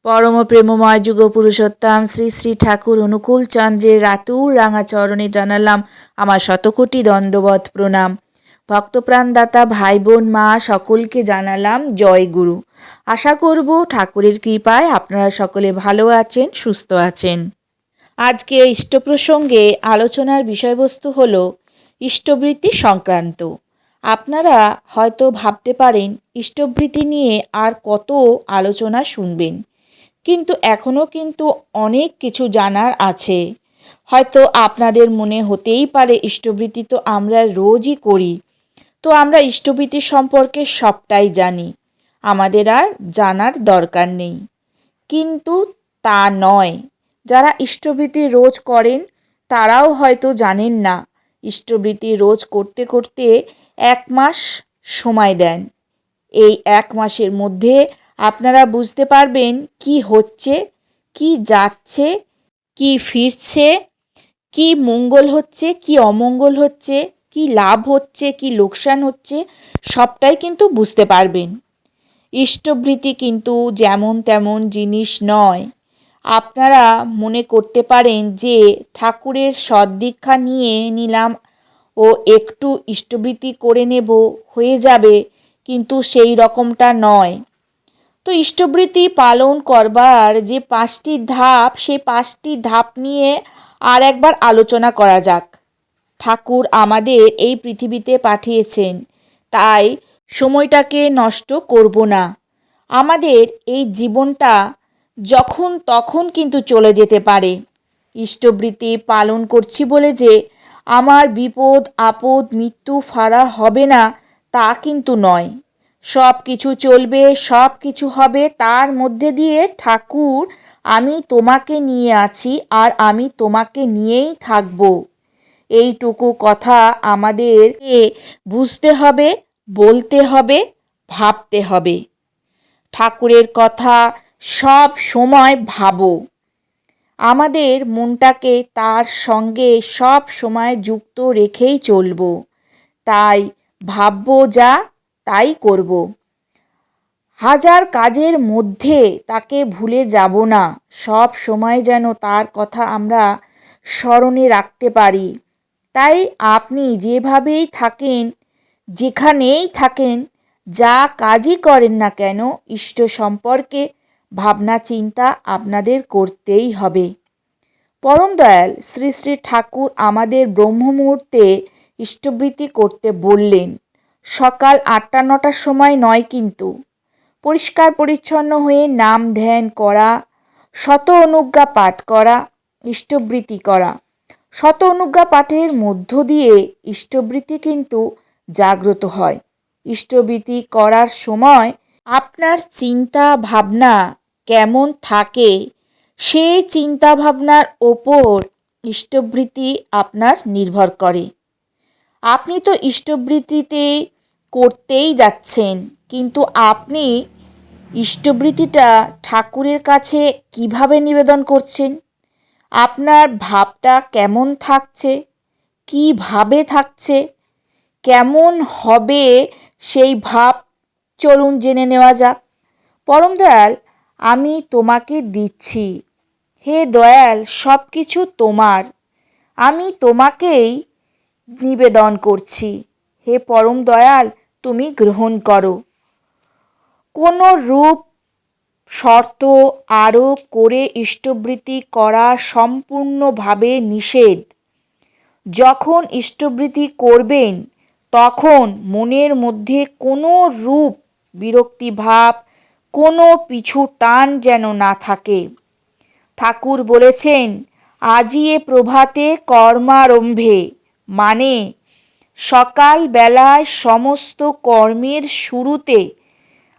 পরম প্রেমময় যুগ পুরুষোত্তম শ্রী শ্রী ঠাকুর অনুকূল চন্দ্রের রাতুল রাঙা চরণে জানালাম আমার শতকোটি দণ্ডবত প্রণাম। ভক্তপ্রাণদাতা ভাই বোন মা সকলকে জানালাম জয় গুরু। আশা করব ঠাকুরের কৃপায় আপনারা সকলে ভালো আছেন, সুস্থ আছেন। আজকে ইষ্ট প্রসঙ্গে আলোচনার বিষয়বস্তু হল ইষ্টবৃত্তি সংক্রান্ত। আপনারা হয়তো ভাবতে পারেন ইষ্টবৃত্তি নিয়ে আর কত আলোচনা শুনবেন, কিন্তু এখনও কিন্তু অনেক কিছু জানার আছে। হয়তো আপনাদের মনে হতেই পারে ইষ্টবৃত্তি তো আমরা রোজই করি, তো আমরা ইষ্টবৃত্তি সম্পর্কে সবটাই জানি, আমাদের আর জানার দরকার নেই। কিন্তু তা নয়, যারা ইষ্টবৃত্তি রোজ করেন তারাও হয়তো জানেন না ইষ্টবৃত্তি রোজ করতে করতে 1 মাস সময় দেন। এই 1 মাসের মধ্যে আপনারা বুঝতে পারবেন কি হচ্ছে, কি যাচ্ছে, কি ফিরছে, কি মঙ্গল হচ্ছে, কি অমঙ্গল হচ্ছে, কি লাভ হচ্ছে, কি লোকসান হচ্ছে, সবটাই কিন্তু বুঝতে পারবেন। ইষ্টবৃত্তি কিন্তু যেমন তেমন জিনিস নয়। আপনারা মনে করতে পারেন যে ঠাকুরের সদ্দীক্ষা নিয়ে নিলাম ও একটু ইষ্টবৃত্তি করে নেব, হয়ে যাবে, কিন্তু সেই রকমটা নয়। তো ইষ্টবৃত্তি পালন করবার যে 5টি ধাপ, সেই 5টি ধাপ নিয়ে আর একবার আলোচনা করা যাক। ঠাকুর আমাদের এই পৃথিবীতে পাঠিয়েছেন, তাই সময়টাকে নষ্ট করব না। আমাদের এই জীবনটা যখন তখন কিন্তু চলে যেতে পারে। ইষ্টবৃত্তি পালন করছি বলে যে আমার বিপদ আপদ মৃত্যু ফাড়া হবে না, তা কিন্তু নয়। সব কিছু চলবে, সব কিছু হবে, তার মধ্যে দিয়ে ঠাকুর আমি তোমাকে নিয়ে আছি আর আমি তোমাকে নিয়েই থাকব, এইটুকু কথা আমাদেরকে বুঝতে হবে, বলতে হবে, ভাবতে হবে। ঠাকুরের কথা সব সময় ভাবো। আমাদের মনটাকে তার সঙ্গে সব সময় যুক্ত রেখেই চলব। তাই ভাববো যা তাই করব। হাজার কাজের মধ্যে তাকে ভুলে যাব না। সব সময় যেন তার কথা আমরা স্মরণে রাখতে পারি। তাই আপনি যেভাবেই থাকেন, যেখানেই থাকেন, যা কাজই করেন না কেন, ইষ্ট সম্পর্কে ভাবনা চিন্তা আপনাদের করতেই হবে। পরম দয়াল শ্রী শ্রী ঠাকুর আমাদের ব্রহ্ম মুহূর্তে ইষ্টবৃত্তি করতে বললেন। সকাল 8টা-9টার সময় নয়, কিন্তু পরিষ্কার পরিচ্ছন্ন হয়ে নাম ধ্যান করা, শত অনুজ্ঞা পাঠ করা, ইষ্টবৃত্তি করা। শত অনুজ্ঞা পাঠের মধ্য দিয়ে ইষ্টবৃত্তি কিন্তু জাগ্রত হয়। ইষ্টবৃত্তি করার সময় আপনার চিন্তা ভাবনা কেমন থাকে, সেই চিন্তা ভাবনার ওপর ইষ্টবৃত্তি আপনার নির্ভর করে। আপনি তো ইষ্টবৃত্তিতে করতেই যাচ্ছেন, কিন্তু আপনি ইষ্টবৃত্তিটা ঠাকুরের কাছে কিভাবে নিবেদন করছেন, আপনার ভাবটা কেমন থাকছে, কিভাবে থাকছে, কেমন হবে সেই ভাব, চলুন জেনে নেওয়া যাক। পরম দয়াল আমি তোমাকে দিচ্ছি, হে দয়াল সব কিছু তোমার, আমি তোমাকেই নিবেদন করছি, হে পরম দয়াল তুমি গ্রহণ করো। কোনো রূপ শর্ত আরোপ করে ইষ্টবৃত্তি করা সম্পূর্ণভাবে নিষেধ। যখন ইষ্টবৃত্তি করবেন তখন মনের মধ্যে কোনো রূপ বিরক্তিভাব, কোনো পিছু টান যেন না থাকে। ঠাকুর বলেছেন আজিয়ে প্রভাতে কর্মারম্ভে, মানে সকাল বেলায় সমস্ত কর্মের শুরুতে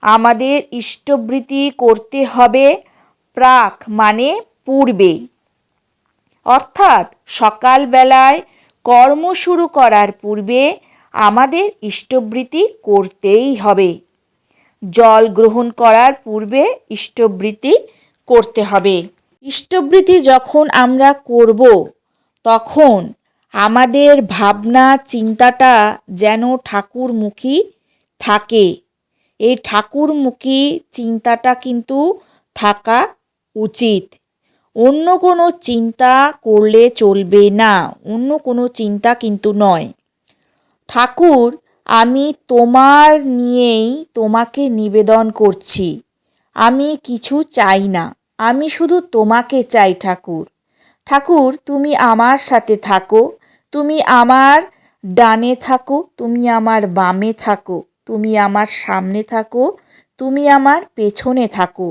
আমাদের ইষ্টবৃত্তি করতে হবে। প্রাক মানে পূর্বে, অর্থাৎ সকালবেলায় কর্ম শুরু করার পূর্বে আমাদের ইষ্টবৃত্তি করতেই হবে। জল গ্রহণ করার পূর্বে ইষ্টবৃত্তি করতে হবে। ইষ্টবৃত্তি যখন আমরা করব তখন আমাদের ভাবনা চিন্তাটা যেন ঠাকুরমুখী থাকে। এই ঠাকুরমুখী চিন্তাটা কিন্তু থাকা উচিত। অন্য কোনো চিন্তা করলে চলবে না, অন্য কোনো চিন্তা কিন্তু নয়। ঠাকুর, আমি তোমার নিয়েই তোমাকে নিবেদন করছি। আমি কিছু চাই না, আমি শুধু তোমাকে চাই ঠাকুর। ঠাকুর, তুমি আমার সাথে থাকো, তুমি আমার ডানে থাকো, তুমি আমার বামে থাকো, তুমি আমার সামনে থাকো, তুমি আমার পেছনে থাকো।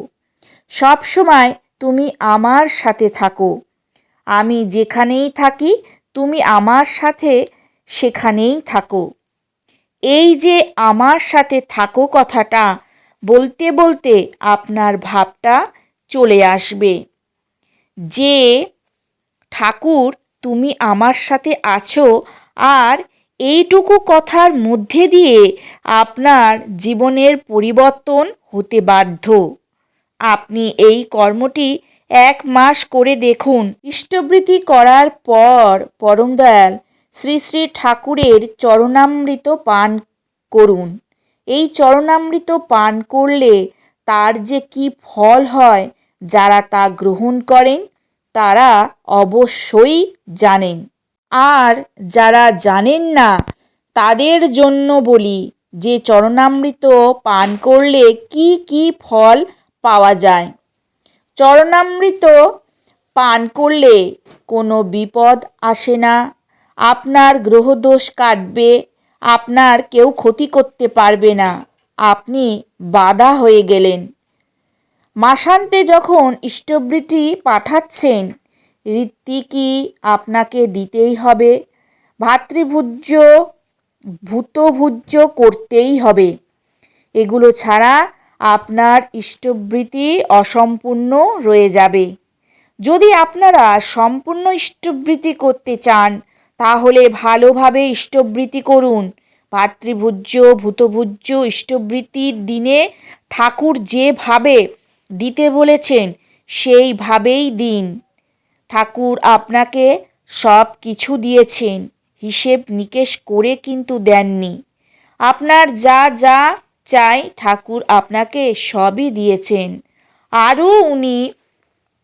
সব সময় তুমি আমার সাথে থাকো। আমি যেখানেই থাকি তুমি আমার সাথে সেখানেই থাকো। এই যে আমার সাথে থাকো কথাটা বলতে বলতে আপনার ভাবটা চলে আসবে যে ঠাকুর, তুমি আমার সাথে আছো, আর এইটুকু কথার মধ্যে দিয়ে আপনার জীবনের পরিবর্তন হতে বাধ্য। আপনি এই কর্মটি 1 মাস করে দেখুন। ইষ্টবৃতি করার পর পরম দয়াল শ্রী শ্রী ঠাকুরের চরণামৃত পান করুন। এই চরণামৃত পান করলে তার যে কি ফল হয়, যারা তা গ্রহণ করেন তারা অবশ্যই জানেন। আর যারা জানেন না তাদের জন্য বলি যে চরণামৃত পান করলে কি কি ফল পাওয়া যায়। চরণামৃত পান করলে কোনো বিপদ আসে না, আপনার গ্রহদোষ কাটবে, আপনার কেউ ক্ষতি করতে পারবে না, আপনি বাধা হয়ে গেলেন। মাসান্তে যখন ইষ্টবৃতি পাঠাচ্ছেন, ঋত্বিকী আপনাকে দিতেই হবে, ভাতৃভুজ্য ভূতভুজ্য করতেই হবে। এগুলো ছাড়া আপনার ইষ্টবৃতি অসম্পূর্ণ রয়ে যাবে। যদি আপনারা সম্পূর্ণ ইষ্টবৃতি করতে চান তাহলে ভালোভাবে ইষ্টবৃতি করুন। ভাতৃভুজ্য ভূতভুজ্য ইষ্টবৃতির দিনে ঠাকুর যেভাবে দিতে বলেছেন সেইভাবেই দিন। ঠাকুর আপনাকে সব কিছু দিয়েছেন, হিসেব নিকেশ করে কিন্তু দেননি। আপনার যা যা চাই ঠাকুর আপনাকে সবই দিয়েছেন, আরও উনি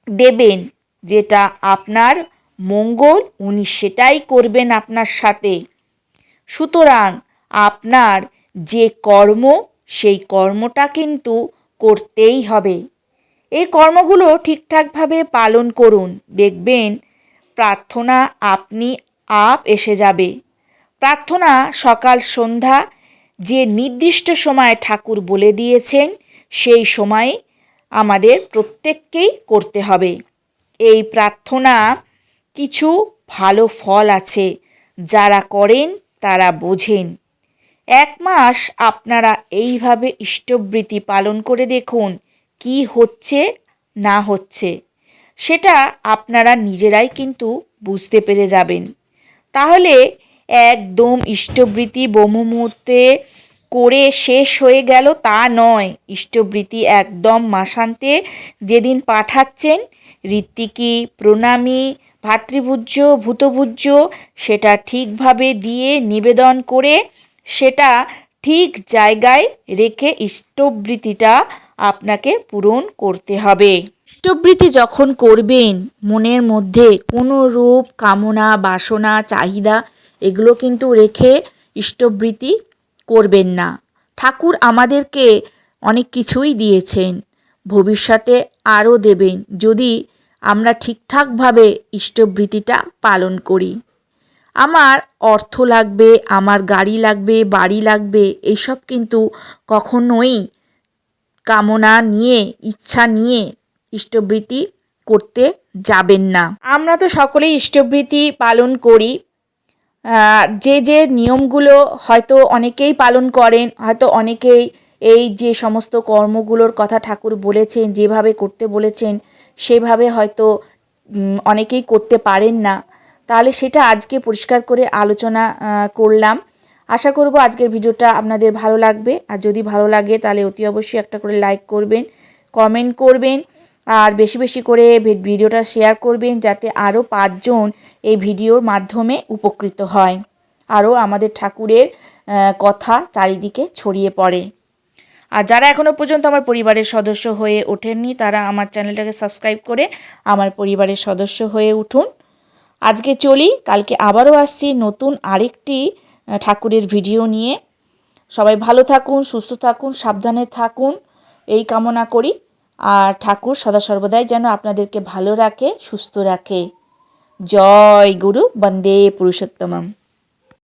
দেবেন। যেটা আপনার মঙ্গল উনি সেটাই করবেন আপনার সাথে। সুতরাং আপনার যে কর্ম সেই কর্মটা কিন্তু করতেই হবে। এই কর্মগুলো ঠিকঠাকভাবে পালন করুন, দেখবেন প্রার্থনা আপনি আপ এসে যাবে। প্রার্থনা সকাল সন্ধ্যা যে নির্দিষ্ট সময়ে ঠাকুর বলে দিয়েছেন সেই সময়ে আমাদের প্রত্যেককেই করতে হবে। এই প্রার্থনা কিছু ভালো ফল আছে, যারা করেন তারা বোঝেন। 1 মাস আপনারা এইভাবে ইষ্টবৃতি পালন করে দেখুন কি হচ্ছে না হচ্ছে, সেটা আপনারা নিজেরাই কিন্তু বুঝতে পেরে যাবেন। তাহলে একদম ইষ্টবৃতি ব্রহ্মমুহূর্তে করে শেষ হয়ে গেল তা নয়। ইষ্টবৃতি একদম মাসান্তে যেদিন পাঠাচ্ছেন, ঋত্বিকী প্রণামী ভাতৃভুজ্য ভূতভুজ্য সেটা ঠিকভাবে দিয়ে নিবেদন করে সেটা ঠিক জায়গায় রেখে ইষ্টবৃতিটা আপনাকে পূরণ করতে হবে। ইষ্টবৃতি যখন করবেন মনের মধ্যে কোনো রূপ কামনা বাসনা চাহিদা এগুলো কিন্তু রেখে ইষ্টবৃতি করবেন না। ঠাকুর আমাদেরকে অনেক কিছুই দিয়েছেন, ভবিষ্যতে আরও দেবেন যদি আমরা ঠিকঠাকভাবে ইষ্টবৃতিটা পালন করি। আমার অর্থ লাগবে, আমার গাড়ি লাগবে, বাড়ি লাগবে, এইসব কিন্তু কখনোই কামনা নিয়ে ইচ্ছা নিয়ে ইষ্টবৃতি করতে যাবেন না। আমরা তো সকলেই ইষ্টবৃতি পালন করি। যে যে নিয়মগুলো হয়তো অনেকেই পালন করেন, হয়তো অনেকেই এই যে সমস্ত কর্মগুলোর কথা ঠাকুর বলেছেন যেভাবে করতে বলেছেন সেভাবে হয়তো অনেকেই করতে পারেন না। তাহলে সেটা আজকে পরিষ্কার করে আলোচনা করলাম। আশা করব আজকের ভিডিওটা আপনাদের ভালো লাগবে। আর যদি ভালো লাগে তাহলে অতি অবশ্যই একটা করে লাইক করবেন, কমেন্ট করবেন, আর বেশি বেশি করে ভিডিওটা শেয়ার করবেন যাতে আরও 5 জন এই ভিডিওর মাধ্যমে উপকৃত হয়, আরও আমাদের ঠাকুরের কথা চারিদিকে ছড়িয়ে পড়ে। আর যারা এখনও পর্যন্ত আমার পরিবারের সদস্য হয়ে ওঠেননি তারা আমার চ্যানেলটাকে সাবস্ক্রাইব করে আমার পরিবারের সদস্য হয়ে উঠুন। আজকে চলি, কালকে আবারও আসছি নতুন আরেকটি ঠাকুরের ভিডিও নিয়ে। সবাই ভালো থাকুন, সুস্থ থাকুন, সাবধানে থাকুন এই কামনা করি। আর ঠাকুর সদা সর্বদাই যেন আপনাদেরকে ভালো রাখে, সুস্থ রাখে। জয় গুরু, বন্দে পুরুষোত্তমম।